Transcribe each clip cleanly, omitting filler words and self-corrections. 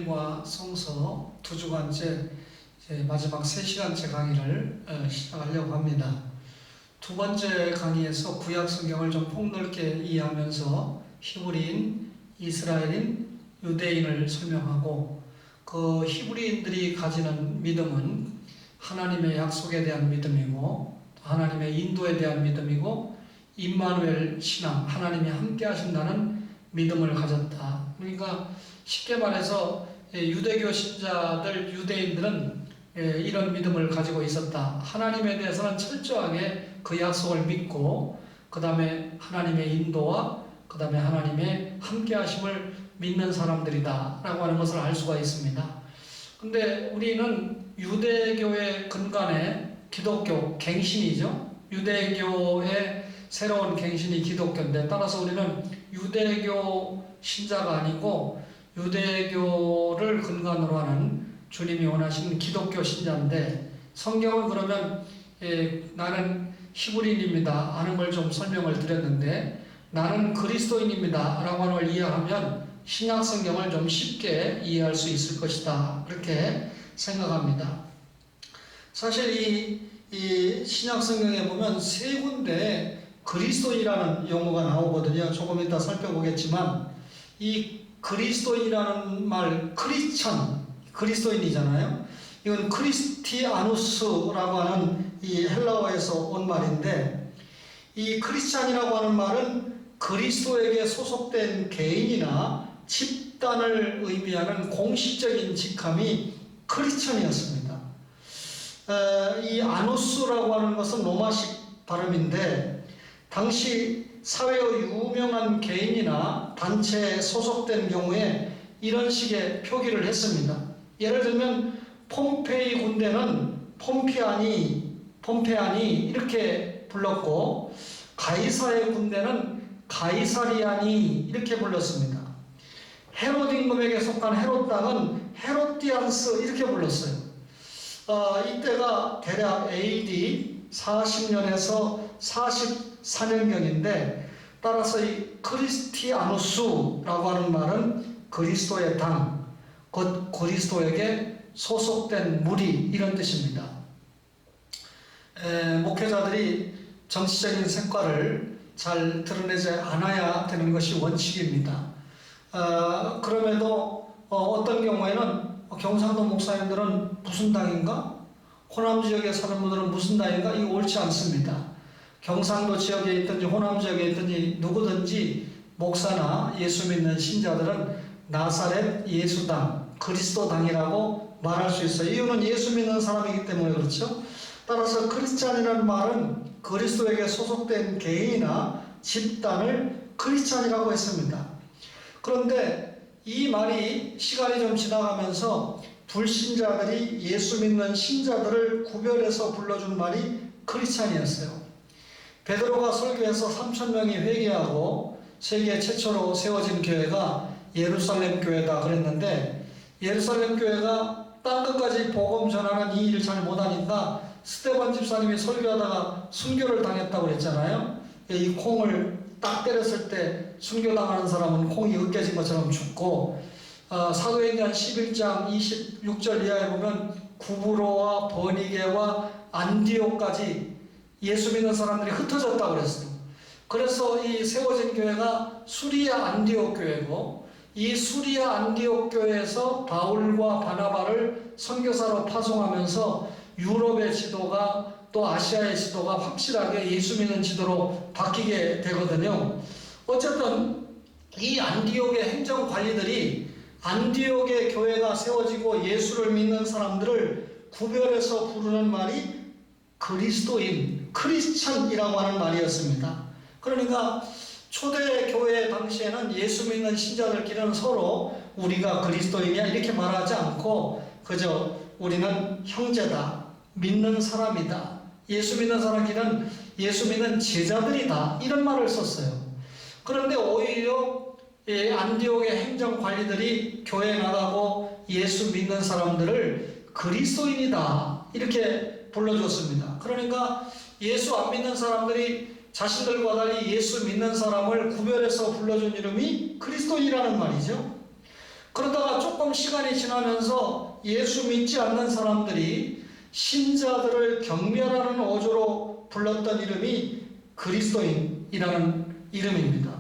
하늘과 성서 두 주간째 마지막 3시간째 강의를 시작하려고 합니다. 두 번째 강의에서 구약 성경을 좀 폭넓게 이해하면서 히브리인, 이스라엘인, 유대인을 설명하고 그 히브리인들이 가지는 믿음은 하나님의 약속에 대한 믿음이고 하나님의 인도에 대한 믿음이고 임마누엘 신앙, 하나님이 함께 하신다는 믿음을 가졌다. 그러니까 쉽게 말해서 유대교 신자들, 유대인들은 이런 믿음을 가지고 있었다. 하나님에 대해서는 철저하게 그 약속을 믿고 그 다음에 하나님의 인도와 그 다음에 하나님의 함께 하심을 믿는 사람들이다 라고 하는 것을 알 수가 있습니다. 근데 우리는 유대교의 근간에 기독교, 갱신이죠. 유대교의 새로운 갱신이 기독교인데, 따라서 우리는 유대교 신자가 아니고 유대교를 근간으로 하는 주님이 원하시는 기독교 신자인데, 성경은 그러면 나는 히브리인입니다 하는 걸 좀 설명을 드렸는데, 나는 그리스도인입니다 라고 하는 걸 이해하면 신약 성경을 좀 쉽게 이해할 수 있을 것이다, 그렇게 생각합니다. 사실 이 신약 성경에 보면 세 군데 그리스도인이라는 용어가 나오거든요. 조금 이따 살펴보겠지만, 이 그리스도인이라는 말, 크리스천, 그리스도인이잖아요. 이건 크리스티아누스라고 하는 이 헬라어에서 온 말인데, 이 크리스찬이라고 하는 말은 그리스도에게 소속된 개인이나 집단을 의미하는 공식적인 직함이 크리스천이었습니다. 이 아누스라고 하는 것은 로마식 발음인데, 당시 사회의 유명한 개인이나 단체에 소속된 경우에 이런 식의 표기를 했습니다. 예를 들면 폼페이 군대는 폼페아니 이렇게 불렀고, 가이사의 군대는 가이사리아니 이렇게 불렀습니다. 헤롯 임금에게 속한 헤롯 땅은 헤롯디안스 이렇게 불렀어요. 이때가 대략 AD 40년에서 44년경인데, 따라서 이 크리스티아누스라고 하는 말은 그리스도의 당, 곧 그리스도에게 소속된 무리, 이런 뜻입니다. 목회자들이 정치적인 색깔을 잘 드러내지 않아야 되는 것이 원칙입니다. 그럼에도 어떤 경우에는 경상도 목사님들은 무슨 당인가? 호남 지역에 사는 분들은 무슨 당인가? 이거 옳지 않습니다. 경상도 지역에 있든지 호남 지역에 있든지 누구든지 목사나 예수 믿는 신자들은 나사렛 예수당, 그리스도당이라고 말할 수 있어요. 이유는 예수 믿는 사람이기 때문에 그렇죠. 따라서 크리스찬이라는 말은 그리스도에게 소속된 개인이나 집단을 크리스찬이라고 했습니다. 그런데 이 말이 시간이 좀 지나가면서 불신자들이 예수 믿는 신자들을 구별해서 불러준 말이 크리스찬이었어요. 베드로가 설교해서 3,000명이 회개하고 세계 최초로 세워진 교회가 예루살렘 교회다 그랬는데, 예루살렘 교회가 땅끝까지 복음 전하는 이 일을 잘 못하니까 스데반 집사님이 설교하다가 순교를 당했다고 그랬잖아요. 이 콩을 딱 때렸을 때 순교당하는 사람은 콩이 으깨진 것처럼 죽고, 사도행전 11장 26절 이하에 보면 구브로와 버니게와 안디옥까지 예수 믿는 사람들이 흩어졌다고 그랬어요. 그래서 이 세워진 교회가 수리아 안디옥 교회고, 이 수리아 안디옥 교회에서 바울과 바나바를 선교사로 파송하면서 유럽의 지도가 또 아시아의 지도가 확실하게 예수 믿는 지도로 바뀌게 되거든요. 어쨌든 이 안디옥의 행정관리들이 안디옥의 교회가 세워지고 예수를 믿는 사람들을 구별해서 부르는 말이 그리스도인, 크리스찬이라고 하는 말이었습니다. 그러니까 초대 교회 당시에는 예수 믿는 신자들끼리는 서로 우리가 그리스도인이야 이렇게 말하지 않고 그저 우리는 형제다, 믿는 사람이다, 예수 믿는 사람끼리는 예수 믿는 제자들이다, 이런 말을 썼어요. 그런데 오히려 안디옥의 행정관리들이 교회 나가고 예수 믿는 사람들을 그리스도인이다 이렇게 불러줬습니다. 그러니까 예수 안 믿는 사람들이 자신들과 달리 예수 믿는 사람을 구별해서 불러준 이름이 그리스도인이라는 말이죠. 그러다가 조금 시간이 지나면서 예수 믿지 않는 사람들이 신자들을 경멸하는 어조로 불렀던 이름이 그리스도인이라는 이름입니다.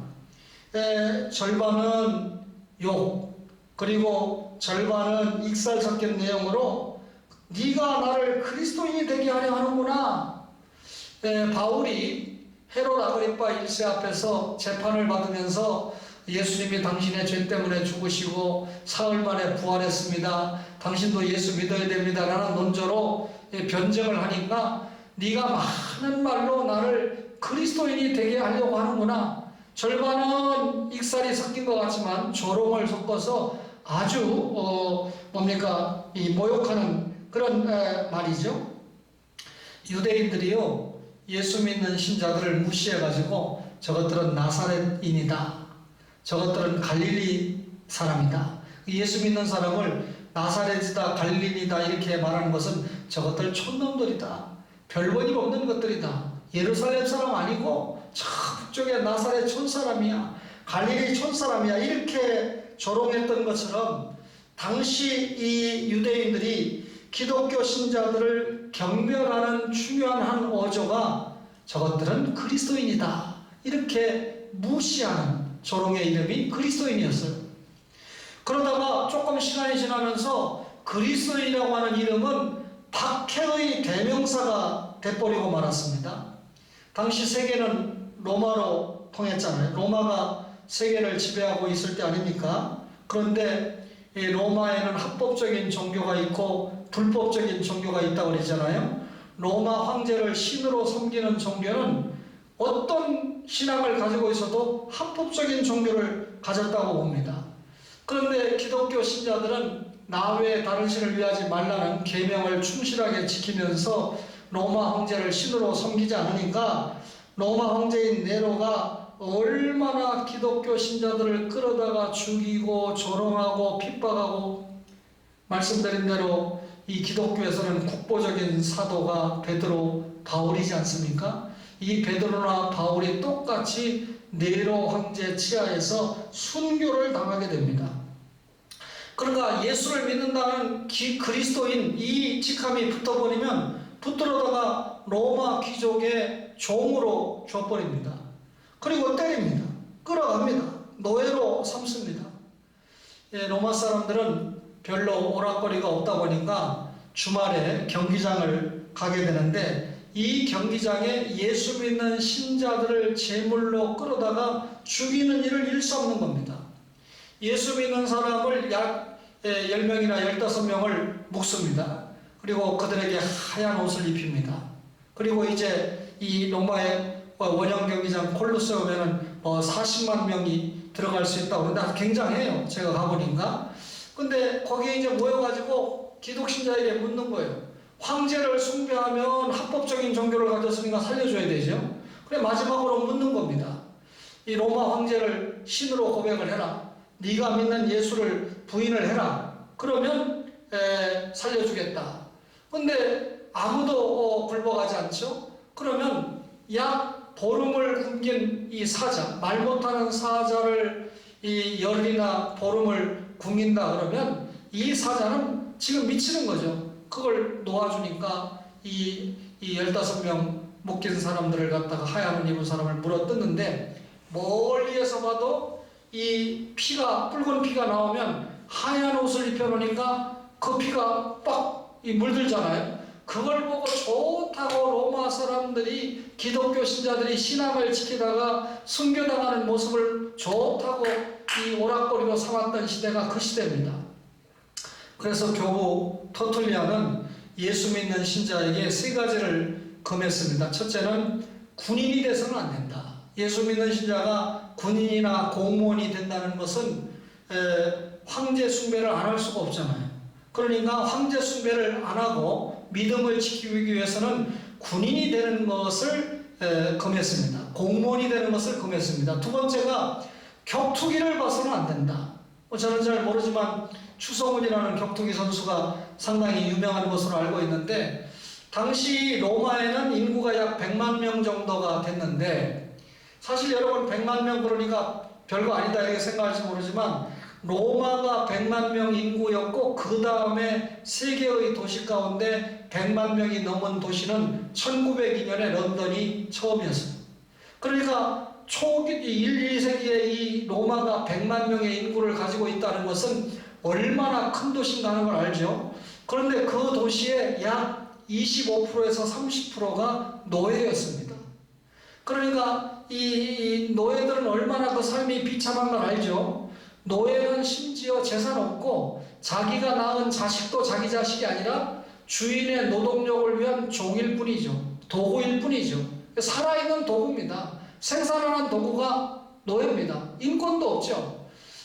절반은 욕, 그리고 절반은 익살 섞인 내용으로 네가 나를 그리스도인이 되게 하려 하는구나. 바울이 헤롯 아그리파 1세 앞에서 재판을 받으면서 예수님이 당신의 죄 때문에 죽으시고 사흘 만에 부활했습니다. 당신도 예수 믿어야 됩니다. 라는 논조로 변증을 하니까 네가 많은 말로 나를 그리스도인이 되게 하려고 하는구나. 절반은 익살이 섞인 것 같지만 조롱을 섞어서 아주 이 모욕하는 그런 말이죠. 유대인들이요, 예수 믿는 신자들을 무시해가지고 저것들은 나사렛인이다, 저것들은 갈릴리 사람이다, 예수 믿는 사람을 나사렛이다, 갈릴리다 이렇게 말하는 것은 저것들 촌놈들이다, 별 볼일 없는 것들이다, 예루살렘 사람 아니고 저 북쪽에 나사렛 촌사람이야, 갈릴리 촌사람이야, 이렇게 조롱했던 것처럼 당시 이 유대인들이 기독교 신자들을 경멸하는 중요한 한 어조가 저것들은 그리스도인이다, 이렇게 무시하는 조롱의 이름이 그리스도인이었어요. 그러다가 조금 시간이 지나면서 그리스도인이라고 하는 이름은 박해의 대명사가 돼버리고 말았습니다. 당시 세계는 로마로 통했잖아요. 로마가 세계를 지배하고 있을 때 아닙니까? 그런데 이 로마에는 합법적인 종교가 있고 불법적인 종교가 있다고 그러잖아요. 로마 황제를 신으로 섬기는 종교는 어떤 신앙을 가지고 있어도 합법적인 종교를 가졌다고 봅니다. 그런데 기독교 신자들은 나 외에 다른 신을 위하지 말라는 계명을 충실하게 지키면서 로마 황제를 신으로 섬기지 않으니까 로마 황제인 네로가 얼마나 기독교 신자들을 끌어다가 죽이고 조롱하고 핍박하고, 말씀드린 대로 이 기독교에서는 국보적인 사도가 베드로, 바울이지 않습니까? 이 베드로나 바울이 똑같이 네로 황제 치하에서 순교를 당하게 됩니다. 그러니까 예수를 믿는다는 그리스도인 이 직함이 붙어버리면 붙들어다가 로마 귀족의 종으로 줘버립니다. 그리고 때립니다. 끌어갑니다. 노예로 삼습니다. 로마 사람들은 별로 오락거리가 없다 보니까 주말에 경기장을 가게 되는데 이 경기장에 예수 믿는 신자들을 제물로 끌어다가 죽이는 일을 일삼는 겁니다. 예수 믿는 사람을 약 10명이나 15명을 묶습니다. 그리고 그들에게 하얀 옷을 입힙니다. 그리고 이제 이 로마의 원형 경기장 콜로세움에는 40만 명이 들어갈 수 있다고 그러는데 굉장해요. 제가 가보니까. 근데 거기에 이제 모여가지고 기독신자에게 묻는 거예요. 황제를 숭배하면 합법적인 종교를 가졌으니까 살려줘야 되죠. 그래 마지막으로 묻는 겁니다. 이 로마 황제를 신으로 고백을 해라. 네가 믿는 예수를 부인을 해라. 그러면 살려주겠다. 근데 아무도 굴복하지 않죠. 그러면 약 보름을 굶긴 이 사자, 말 못하는 사자를 이 열흘이나 보름을 굶긴다 그러면 이 사자는 지금 미치는 거죠. 그걸 놓아주니까 이 15명 묶인 사람들을 갖다가 하얀 옷 입은 사람을 물어뜯는데 멀리에서 봐도 이 피가, 붉은 피가 나오면 하얀 옷을 입혀놓으니까 그 피가 빡 물들잖아요. 그걸 보고 좋다고 로마 사람들이, 기독교 신자들이 신앙을 지키다가 순교당하는 모습을 좋다고 이 오락거리로 삼았던 시대가 그 시대입니다. 그래서 교부 터툴리안은 예수 믿는 신자에게 3가지를 금했습니다. 첫째는 군인이 돼서는 안 된다. 예수 믿는 신자가 군인이나 공무원이 된다는 것은 황제 숭배를 안 할 수가 없잖아요. 그러니까 황제 숭배를 안 하고 믿음을 지키기 위해서는 군인이 되는 것을 금했습니다. 공무원이 되는 것을 금했습니다. 두 번째가 격투기를 봐서는 안 된다. 저는 잘 모르지만 추성훈이라는 격투기 선수가 상당히 유명한 것으로 알고 있는데, 당시 로마에는 인구가 약 100만 명 정도가 됐는데, 사실 여러분 100만 명 그러니까 별거 아니다 이렇게 생각할지 모르지만 로마가 100만 명 인구였고 그 다음에 세계의 도시 가운데 100만 명이 넘은 도시는 1902년에 런던이 처음이었습니다. 그러니까 초기 1, 2세기에 이 로마가 100만 명의 인구를 가지고 있다는 것은 얼마나 큰 도시인가 하는 걸 알죠. 그런데 그 도시의 약 25%에서 30%가 노예였습니다. 그러니까 이 노예들은 얼마나 그 삶이 비참한 걸 알죠. 노예는 심지어 재산 없고 자기가 낳은 자식도 자기 자식이 아니라 주인의 노동력을 위한 종일 뿐이죠. 도구일 뿐이죠. 살아있는 도구입니다. 생산하는 도구가 노예입니다. 인권도 없죠.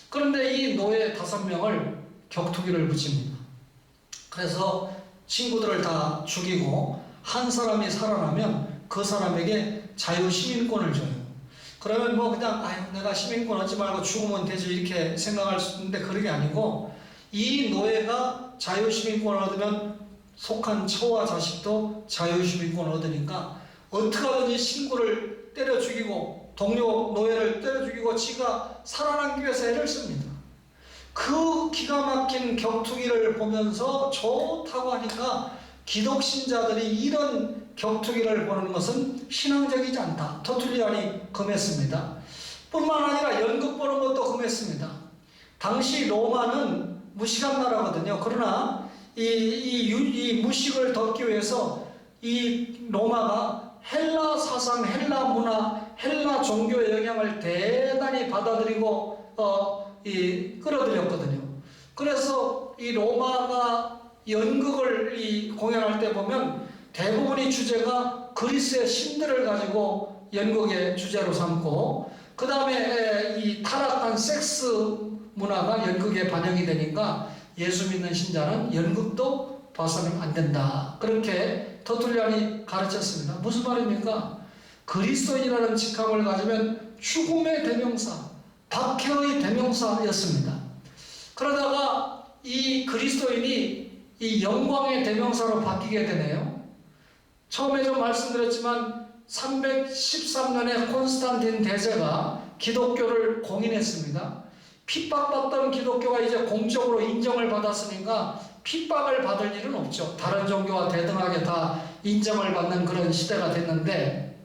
그런데 이 노예 5명을 격투기를 붙입니다. 그래서 친구들을 다 죽이고 한 사람이 살아나면 그 사람에게 자유시민권을 줘요. 그러면 뭐 그냥 내가 시민권 얻지 말고 죽으면 되지 이렇게 생각할 수 있는데 그런 게 아니고 이 노예가 자유시민권을 얻으면 속한 처와 자식도 자유시민권을 얻으니까 어떻게 하든지 친구를 때려 죽이고 동료 노예를 때려 죽이고 지가 살아남기 위해서 애를 씁니다. 그 기가 막힌 격투기를 보면서 좋다고 하니까 기독신자들이 이런 격투기를 보는 것은 신앙적이지 않다. 터툴리안이 금했습니다. 뿐만 아니라 연극 보는 것도 금했습니다. 당시 로마는 무식한 나라거든요. 그러나 이 무식을 덮기 위해서 이 로마가 헬라 사상, 헬라 문화, 헬라 종교의 영향을 대단히 받아들이고 끌어들였거든요. 그래서 이 로마가 연극을 공연할 때 보면 대부분의 주제가 그리스의 신들을 가지고 연극의 주제로 삼고 그 다음에 이 타락한 섹스 문화가 연극에 반영이 되니까 예수 믿는 신자는 연극도 봐서는 안 된다. 그렇게 터툴리안이 가르쳤습니다. 무슨 말입니까? 그리스도인이라는 직함을 가지면 죽음의 대명사, 박해의 대명사였습니다. 그러다가 이 그리스도인이 이 영광의 대명사로 바뀌게 되네요. 처음에 좀 말씀드렸지만 313년에 콘스탄틴 대제가 기독교를 공인했습니다. 핍박받던 기독교가 이제 공적으로 인정을 받았으니까 핍박을 받을 일은 없죠. 다른 종교와 대등하게 다 인정을 받는 그런 시대가 됐는데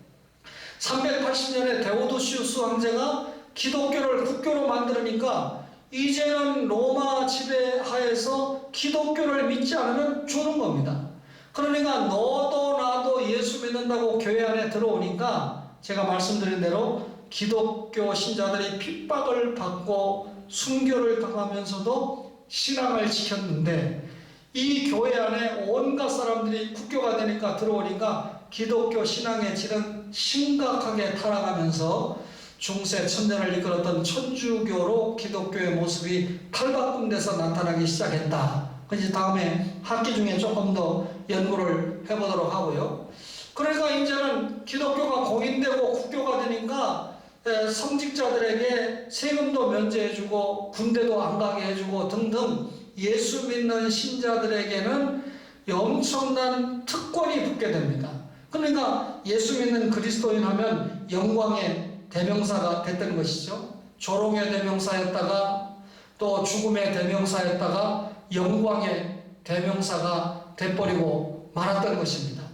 380년에 데오도시우스 황제가 기독교를 국교로 만들으니까 이제는 로마 지배하에서 기독교를 믿지 않으면 죽는 겁니다. 그러니까 너도 나도 예수 믿는다고 교회 안에 들어오니까 제가 말씀드린 대로 기독교 신자들이 핍박을 받고 순교를 당하면서도 신앙을 지켰는데 이 교회 안에 온갖 사람들이 국교가 되니까 들어오니까 기독교 신앙의 질은 심각하게 타락하면서 중세 천년을 이끌었던 천주교로 기독교의 모습이 탈바꿈돼서 나타나기 시작했다. 그래서 다음에 학기 중에 조금 더 연구를 해보도록 하고요. 그러니까 이제는 기독교가 공인되고 국교가 되니까 성직자들에게 세금도 면제해주고 군대도 안 가게 해주고 등등 예수 믿는 신자들에게는 엄청난 특권이 붙게 됩니다. 그러니까 예수 믿는 그리스도인 하면 영광의 대명사가 됐던 것이죠. 조롱의 대명사였다가 또 죽음의 대명사였다가 영광의 대명사가 돼버리고 말았던 것입니다.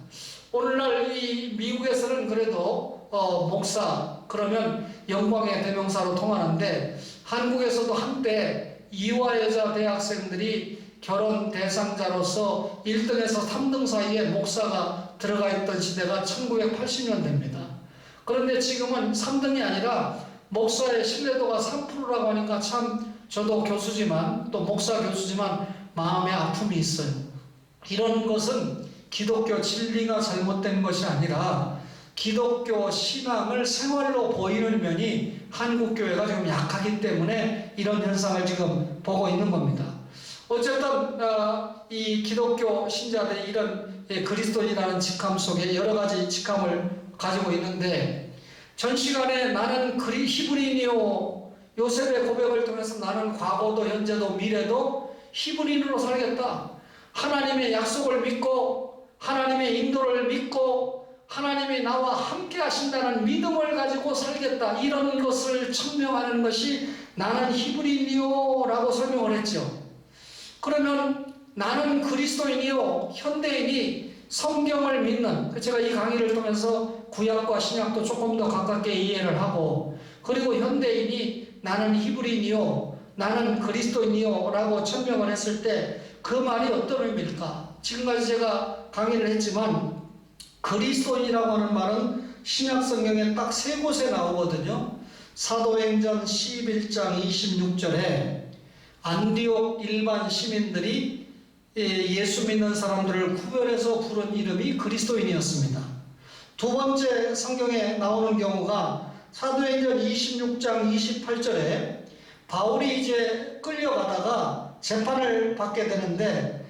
오늘날 이 미국에서는 그래도 목사 그러면 영광의 대명사로 통하는데 한국에서도 한때 이화여자 대학생들이 결혼 대상자로서 1등에서 3등 사이에 목사가 들어가 있던 시대가 1980년대입니다. 그런데 지금은 3등이 아니라 목사의 신뢰도가 3%라고 하니까 참 저도 교수지만 또 목사 교수지만 마음의 아픔이 있어요. 이런 것은 기독교 진리가 잘못된 것이 아니라 기독교 신앙을 생활로 보이는 면이 한국교회가 지금 약하기 때문에 이런 현상을 지금 보고 있는 겁니다. 어쨌든 이 기독교 신자들이 이런 그리스도인이라는 직함 속에 여러 가지 직함을 가지고 있는데 전 시간에 나는 히브리인이요 요셉의 고백을 통해서 나는 과거도 현재도 미래도 히브리인으로 살겠다. 하나님의 약속을 믿고 하나님의 인도를 믿고 하나님이 나와 함께 하신다는 믿음을 가지고 살겠다. 이런 것을 천명하는 것이 나는 히브리인이요 라고 설명을 했죠. 그러면 나는 그리스도인이요, 현대인이 성경을 믿는, 제가 이 강의를 통해서 구약과 신약도 조금 더 가깝게 이해를 하고, 그리고 현대인이 나는 히브리인이요, 나는 그리스도인이요 라고 천명을 했을 때 그 말이 어떤 의미일까? 지금까지 제가 강의를 했지만 그리스도인이라고 하는 말은 신약 성경에 딱 세 곳에 나오거든요. 사도행전 11장 26절에 안디옥 일반 시민들이 예수 믿는 사람들을 구별해서 부른 이름이 그리스도인이었습니다. 두 번째 성경에 나오는 경우가 사도행전 26장 28절에 바울이 이제 끌려가다가 재판을 받게 되는데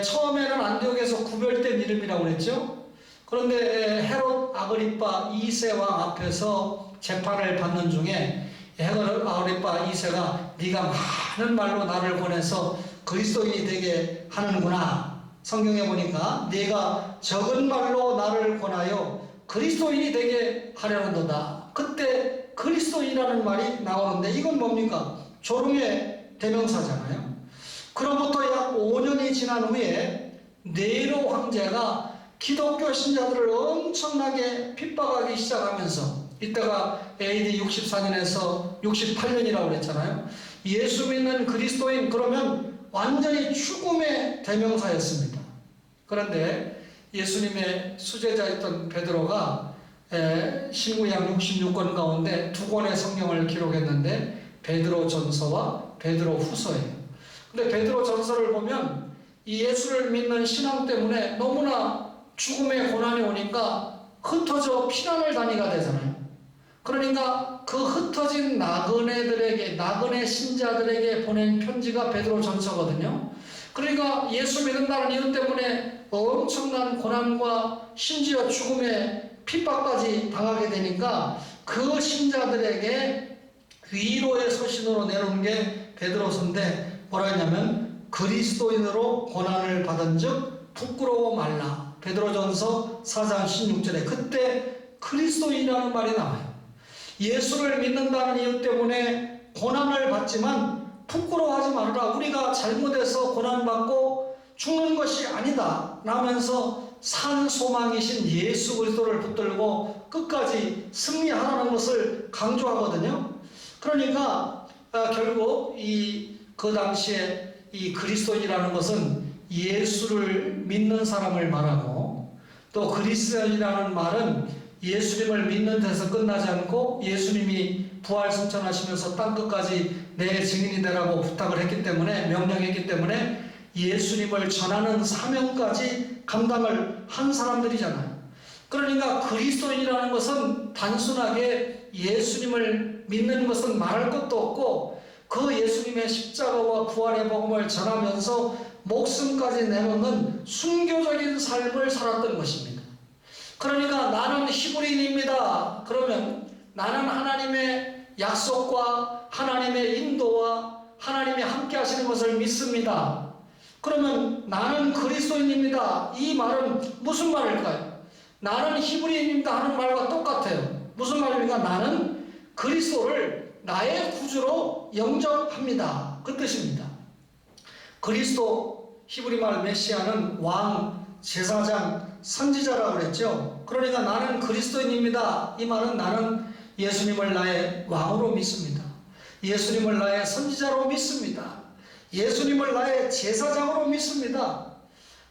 처음에는 안디옥에서 구별된 이름이라고 그랬죠. 그런데 헤롯 아그리파 2세 왕 앞에서 재판을 받는 중에 헤롯 아그리파 2세가 네가 많은 말로 나를 권해서 그리스도인이 되게 하는구나. 성경에 보니까 네가 적은 말로 나를 권하여 그리스도인이 되게 하려는도다. 그때 그리스도인이라는 말이 나오는데 이건 뭡니까? 조롱의 대명사잖아요. 그로부터 약 5년이 지난 후에 네로 황제가 기독교 신자들을 엄청나게 핍박하기 시작하면서, 이때가 AD 64년에서 68년이라고 그랬잖아요. 예수 믿는 그리스도인, 그러면 완전히 죽음의 대명사였습니다. 그런데 예수님의 수제자였던 베드로가 신구약 66권 가운데 두 권의 성경을 기록했는데 베드로 전서와 베드로 후서예요. 근데 베드로 전서를 보면 이 예수를 믿는 신앙 때문에 너무나 죽음의 고난이 오니까 흩어져 피난을 다니가 되잖아요. 그러니까 그 흩어진 나그네들에게, 나그네 신자들에게 보낸 편지가 베드로 전서거든요. 그러니까 예수 믿는다는 이유 때문에 엄청난 고난과 심지어 죽음의 핍박까지 당하게 되니까 그 신자들에게 위로의 서신으로 내놓은 게 베드로서인데 뭐라 했냐면 그리스도인으로 고난을 받은 즉 부끄러워 말라. 베드로전서 4장 16절에 그때 그리스도인이라는 말이 나와요. 예수를 믿는다는 이유 때문에 고난을 받지만 부끄러워하지 말아라. 우리가 잘못해서 고난받고 죽는 것이 아니다 라면서 산 소망이신 예수 그리스도를 붙들고 끝까지 승리하라는 것을 강조하거든요. 그러니까 결국 그 당시에 이 그리스도인이라는 것은 예수를 믿는 사람을 말하고, 또 그리스도인이라는 말은 예수님을 믿는 데서 끝나지 않고 예수님이 부활승천하시면서 땅끝까지 내 증인이 되라고 부탁을 했기 때문에, 명령했기 때문에 예수님을 전하는 사명까지 감당을 한 사람들이잖아요. 그러니까 그리스도인이라는 것은 단순하게 예수님을 믿는 것은 말할 것도 없고 그 예수님의 십자가와 부활의 복음을 전하면서 목숨까지 내놓는 순교적인 삶을 살았던 것입니다. 그러니까 나는 히브리인입니다. 그러면 나는 하나님의 약속과 하나님의 인도와 하나님이 함께 하시는 것을 믿습니다. 그러면 나는 그리스도인입니다. 이 말은 무슨 말일까요? 나는 히브리인입니다 하는 말과 똑같아요. 무슨 말입니까? 나는 그리스도를 나의 구주로 영접합니다. 그 뜻입니다. 그리스도, 히브리말 메시아는 왕, 제사장, 선지자라고 그랬죠. 그러니까 나는 그리스도인입니다. 이 말은 나는 예수님을 나의 왕으로 믿습니다. 예수님을 나의 선지자로 믿습니다. 예수님을 나의 제사장으로 믿습니다.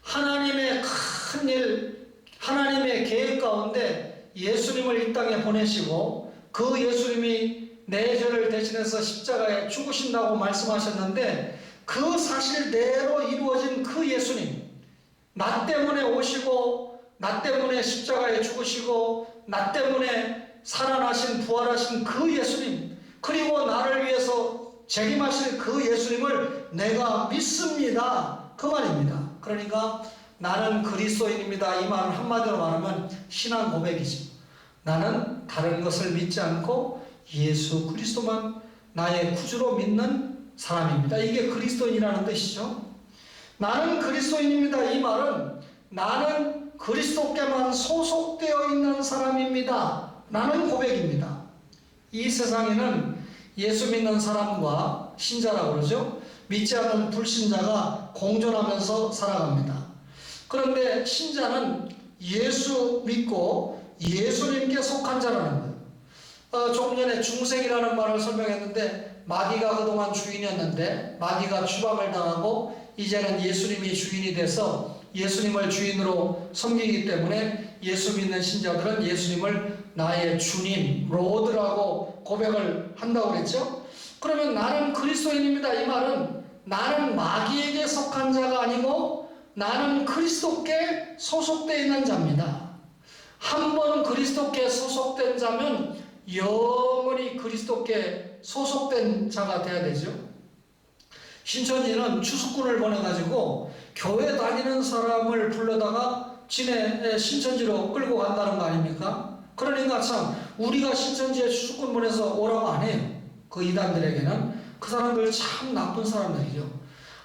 하나님의 큰 일, 하나님의 계획 가운데 예수님을 이 땅에 보내시고 그 예수님이 내 죄를 대신해서 십자가에 죽으신다고 말씀하셨는데 그 사실대로 이루어진 그 예수님, 나 때문에 오시고 나 때문에 십자가에 죽으시고 나 때문에 살아나신 부활하신 그 예수님, 그리고 나를 위해서 책임하실 그 예수님을 내가 믿습니다. 그 말입니다. 그러니까 나는 그리스도인입니다. 이 말을 한마디로 말하면 신앙 고백이죠. 나는 다른 것을 믿지 않고 예수 그리스도만 나의 구주로 믿는 사람입니다. 이게 그리스도인이라는 뜻이죠. 나는 그리스도인입니다. 이 말은 나는 그리스도께만 소속되어 있는 사람입니다. 나는 고백입니다. 이 세상에는 예수 믿는 사람과 신자라고 그러죠. 믿지 않는 불신자가 공존하면서 살아갑니다. 그런데 신자는 예수 믿고 예수님께 속한 자라는 거예요. 조금 전에 중생이라는 말을 설명했는데, 마귀가 그동안 주인이었는데 마귀가 추방을 당하고 이제는 예수님이 주인이 돼서 예수님을 주인으로 섬기기 때문에 예수 믿는 신자들은 예수님을 나의 주님, 로드라고 고백을 한다고 그랬죠. 그러면 나는 그리스도인입니다. 이 말은 나는 마귀에게 속한 자가 아니고 나는 그리스도께 소속되어 있는 자입니다. 한 번 그리스도께 소속된 자면 영원히 그리스도께 소속된 자가 돼야 되죠. 신천지는 추수꾼을 보내가지고 교회 다니는 사람을 불러다가 지네 신천지로 끌고 간다는 거 아닙니까? 그러니까 참 우리가 신천지에 추수꾼 보내서 오라고 안 해요. 그 이단들에게는. 그 사람들 참 나쁜 사람들이죠.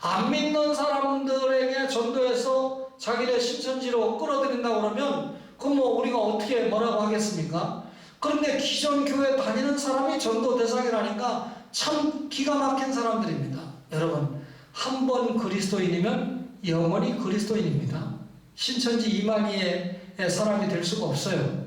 안 믿는 사람들에게 전도해서 자기네 신천지로 끌어들인다고 그러면 그럼 뭐 우리가 어떻게 뭐라고 하겠습니까? 그런데 기존 교회 다니는 사람이 전도 대상이라니까 참 기가 막힌 사람들입니다. 여러분, 한 번 그리스도인이면 영원히 그리스도인입니다. 신천지 이만희의 사람이 될 수가 없어요.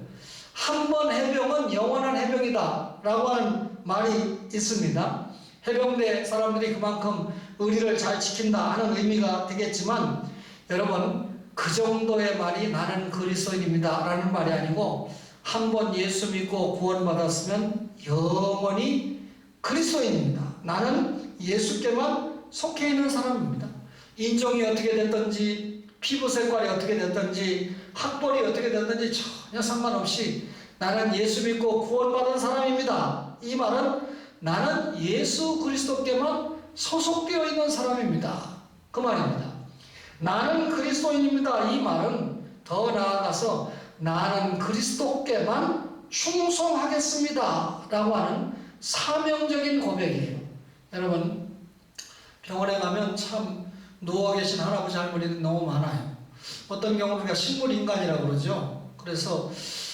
한 번 해병은 영원한 해병이다 라고 하는 말이 있습니다. 해병대 사람들이 그만큼 의리를 잘 지킨다 하는 의미가 되겠지만, 여러분, 그 정도의 말이 나는 그리스도인입니다 라는 말이 아니고 한 번 예수 믿고 구원받았으면 영원히 그리스도인입니다. 나는 예수께만 속해 있는 사람입니다. 인종이 어떻게 됐든지 피부 색깔이 어떻게 됐든지 학벌이 어떻게 됐든지 전혀 상관없이 나는 예수 믿고 구원받은 사람입니다. 이 말은 나는 예수 그리스도께만 소속되어 있는 사람입니다. 그 말입니다. 나는 그리스도인입니다. 이 말은 더 나아가서 나는 그리스도께만 충성하겠습니다 라고 하는 사명적인 고백이에요. 여러분, 병원에 가면 참 누워 계신 할아버지 할머니들이 너무 많아요. 어떤 경우는 우리가 식물인간이라고 그러죠. 그래서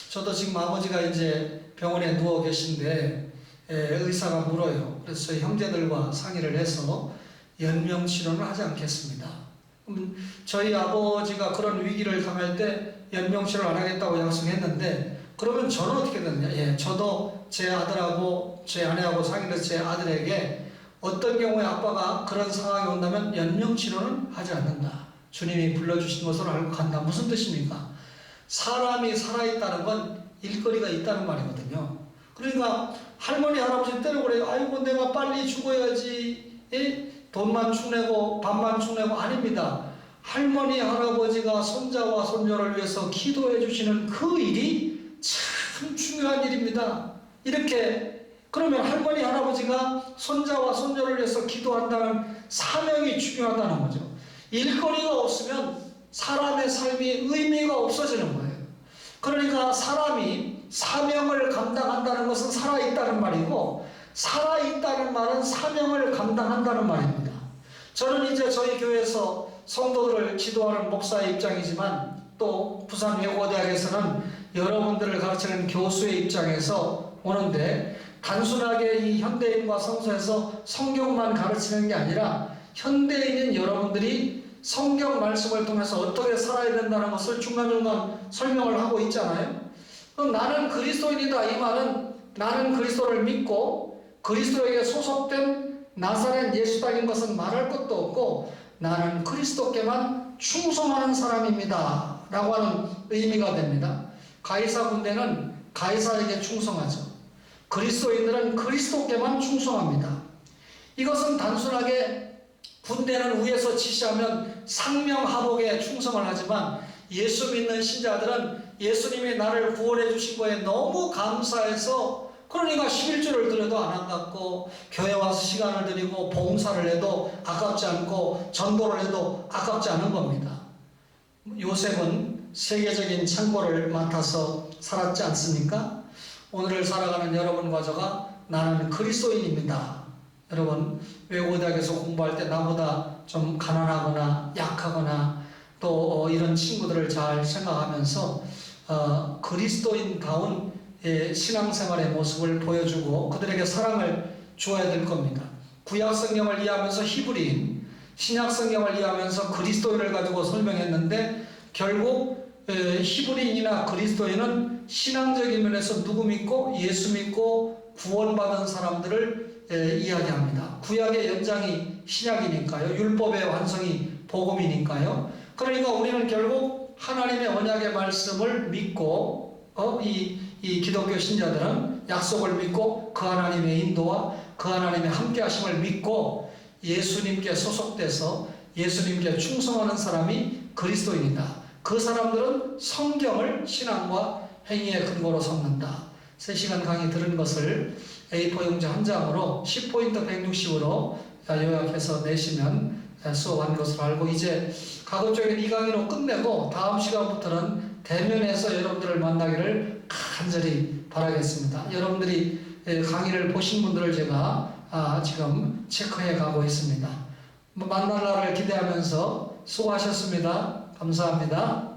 저도 지금 아버지가 이제 병원에 누워 계신데 의사가 물어요. 그래서 저희 형제들과 상의를 해서 연명치료는 하지 않겠습니다. 저희 아버지가 그런 위기를 당할 때 연명치료를 안 하겠다고 약속했는데, 그러면 저는 어떻게 됐느냐? 저도 제 아들하고 제 아내하고 상의를 해서 제 아들에게 어떤 경우에 아빠가 그런 상황이 온다면 연명치료는 하지 않는다. 주님이 불러주신 것으로 알고 간다. 무슨 뜻입니까? 사람이 살아있다는 건 일거리가 있다는 말이거든요. 그러니까 할머니 할아버지 때려 그래요. 아이고 내가 빨리 죽어야지. 돈만 축내고 밥만 축내고. 아닙니다. 할머니 할아버지가 손자와 손녀를 위해서 기도해 주시는 그 일이 참 중요한 일입니다. 이렇게 그러면 할머니 할아버지가 손자와 손녀를 위해서 기도한다는 사명이 중요하다는 거죠. 일거리가 없으면 사람의 삶이 의미가 없어지는 거예요. 그러니까 사람이 사명을 감당한다는 것은 살아있다는 말이고, 살아있다는 말은 사명을 감당한다는 말입니다. 저는 이제 저희 교회에서 성도들을 지도하는 목사의 입장이지만 또 부산 외고대학에서는 여러분들을 가르치는 교수의 입장에서 오는데, 단순하게 이 현대인과 성서에서 성경만 가르치는 게 아니라 현대인인 여러분들이 성경 말씀을 통해서 어떻게 살아야 된다는 것을 중간중간 설명을 하고 있잖아요. 그럼 나는 그리스도인이다. 이 말은 나는 그리스도를 믿고 그리스도에게 소속된 나사렛 예수 따윈 것은 말할 것도 없고 나는 그리스도께만 충성하는 사람입니다 라고 하는 의미가 됩니다. 가이사 군대는 가이사에게 충성하죠. 그리스도인들은 그리스도께만 충성합니다. 이것은 단순하게 군대는 위에서 지시하면 상명하복에 충성을 하지만, 예수 믿는 신자들은 예수님이 나를 구원해 주신 거에 너무 감사해서, 그러니까 11조를 드려도 안 아깝고 교회 와서 시간을 드리고 봉사를 해도 아깝지 않고 전도를 해도 아깝지 않은 겁니다. 요셉은 세계적인 창고를 맡아서 살았지 않습니까? 오늘을 살아가는 여러분과 저가 나는 그리스도인입니다. 여러분, 외고대학에서 공부할 때 나보다 좀 가난하거나 약하거나 또 이런 친구들을 잘 생각하면서 그리스도인다운 신앙생활의 모습을 보여주고 그들에게 사랑을 주어야 될 겁니다. 구약 성경을 이해하면서 히브리인, 신약 성경을 이해하면서 그리스도인을 가지고 설명했는데 결국 히브리인이나 그리스도인은 신앙적인 면에서 누구 믿고 예수 믿고 구원받은 사람들을 이야기합니다. 구약의 연장이 신약이니까요. 율법의 완성이 복음이니까요. 그러니까 우리는 결국 하나님의 언약의 말씀을 믿고 이 기독교 신자들은 약속을 믿고 그 하나님의 인도와 그 하나님의 함께 하심을 믿고 예수님께 소속돼서 예수님께 충성하는 사람이 그리스도인이다. 그 사람들은 성경을 신앙과 행위의 근거로 삼는다. 3시간 강의 들은 것을 A4 용지 한 장으로 10포인트 160으로 요약해서 내시면 수업한 것으로 알고 이제 가급적인 이 강의로 끝내고 다음 시간부터는 대면에서 여러분들을 만나기를 간절히 바라겠습니다. 여러분들이 강의를 보신 분들을 제가 지금 체크해 가고 있습니다. 만날 날을 기대하면서 수고하셨습니다. 감사합니다.